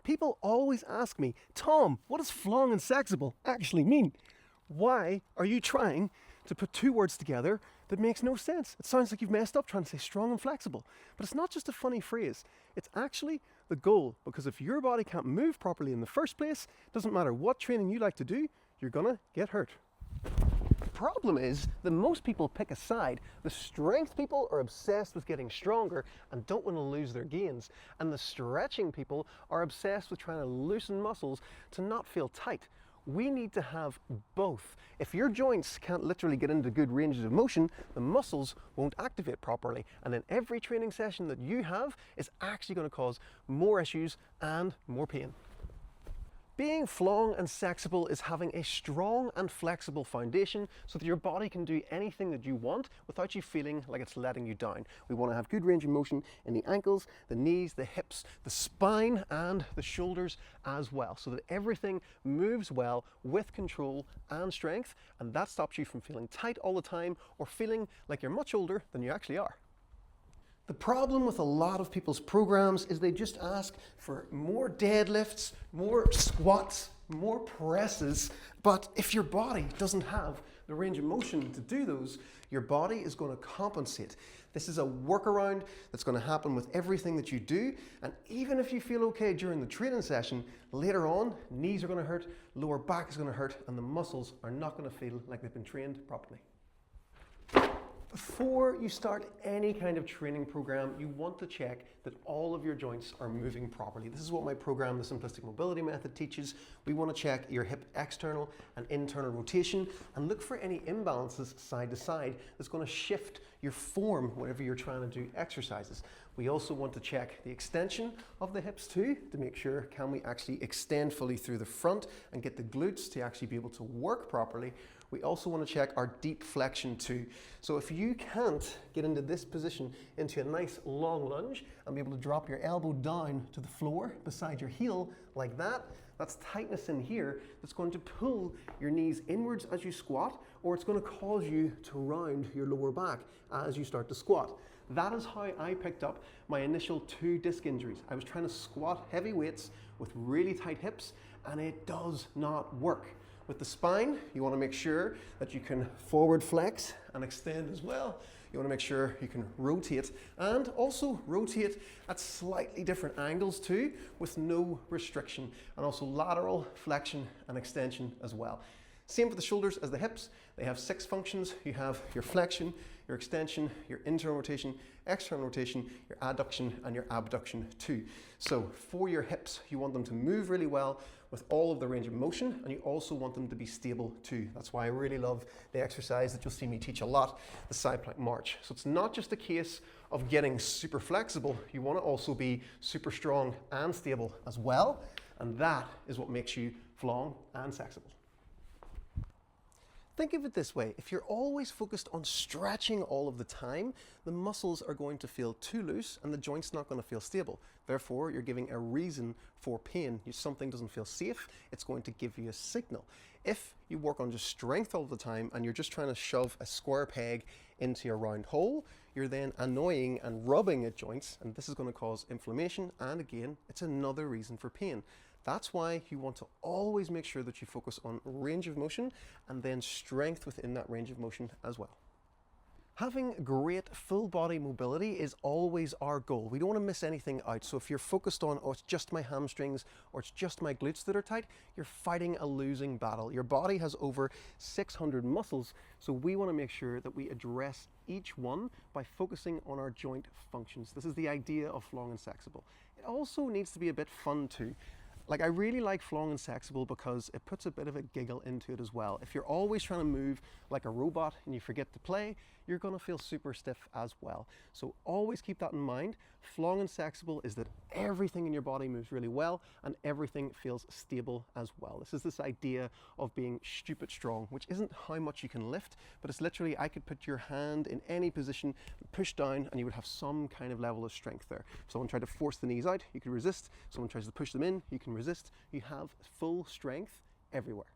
People always ask me, Tom, what does flong and sexible actually mean? Why are you trying to put two words together that makes no sense? It sounds like you've messed up trying to say strong and flexible. But it's not just a funny phrase. It's actually the goal, because if your body can't move properly in the first place, it doesn't matter what training you like to do, you're gonna get hurt. The problem is that most people pick a side. The strength people are obsessed with getting stronger and don't want to lose their gains. And the stretching people are obsessed with trying to loosen muscles to not feel tight. We need to have both. If your joints can't literally get into good ranges of motion, the muscles won't activate properly. And then every training session that you have is actually going to cause more issues and more pain. Being flong and sexible is having a strong and flexible foundation so that your body can do anything that you want without you feeling like it's letting you down. We want to have good range of motion in the ankles, the knees, the hips, the spine and the shoulders as well, so that everything moves well with control and strength, and that stops you from feeling tight all the time or feeling like you're much older than you actually are. The problem with a lot of people's programs is they just ask for more deadlifts, more squats, more presses, but if your body doesn't have the range of motion to do those, your body is going to compensate. This is a workaround that's going to happen with everything that you do, and even if you feel okay during the training session, later on, knees are going to hurt, lower back is going to hurt, and the muscles are not going to feel like they've been trained properly. Before you start any kind of training program, you want to check that all of your joints are moving properly. This is what my program, the Simplistic Mobility Method, teaches. We want to check your hip external and internal rotation and look for any imbalances side to side that's going to shift your form whenever you're trying to do exercises. We also want to check the extension of the hips too, to make sure can we actually extend fully through the front and get the glutes to actually be able to work properly. We also want to check our deep flexion too. So if you can't get into this position, into a nice long lunge and be able to drop your elbow down to the floor beside your heel like that, that's tightness in here that's going to pull your knees inwards as you squat, or it's going to cause you to round your lower back as you start to squat. That is how I picked up my initial 2 disc injuries. I was trying to squat heavy weights with really tight hips and it does not work. With the spine, you want to make sure that you can forward flex and extend as well. You want to make sure you can rotate and also rotate at slightly different angles too, with no restriction, and also lateral flexion and extension as well. Same for the shoulders as the hips. They have 6 functions. You have your flexion, your extension, your internal rotation, external rotation, your adduction and your abduction too. So for your hips, you want them to move really well with all of the range of motion, and you also want them to be stable too. That's why I really love the exercise that you'll see me teach a lot, the side plank march. So it's not just a case of getting super flexible, you want to also be super strong and stable as well, and that is what makes you flong and sexible. Think of it this way, if you're always focused on stretching all of the time, the muscles are going to feel too loose and the joint's not going to feel stable. Therefore, you're giving a reason for pain. If something doesn't feel safe, it's going to give you a signal. If you work on just strength all the time and you're just trying to shove a square peg into a round hole, you're then annoying and rubbing at joints, and this is going to cause inflammation, and again, it's another reason for pain. That's why you want to always make sure that you focus on range of motion and then strength within that range of motion as well. Having great full body mobility is always our goal. We don't want to miss anything out. So if you're focused on, oh, it's just my hamstrings or it's just my glutes that are tight, you're fighting a losing battle. Your body has over 600 muscles, so we want to make sure that we address each one by focusing on our joint functions. This is the idea of flong and sexible. It also needs to be a bit fun too. Like, I really like flong and sexible because it puts a bit of a giggle into it as well. If you're always trying to move like a robot and you forget to play, you're going to feel super stiff as well. So always keep that in mind. Flong and sexible is that everything in your body moves really well and everything feels stable as well. This is this idea of being stupid strong, which isn't how much you can lift, but it's literally, I could put your hand in any position, push down, and you would have some kind of level of strength there. If someone tried to force the knees out, you could resist. Someone tries to push them in, you can resist. You have full strength everywhere.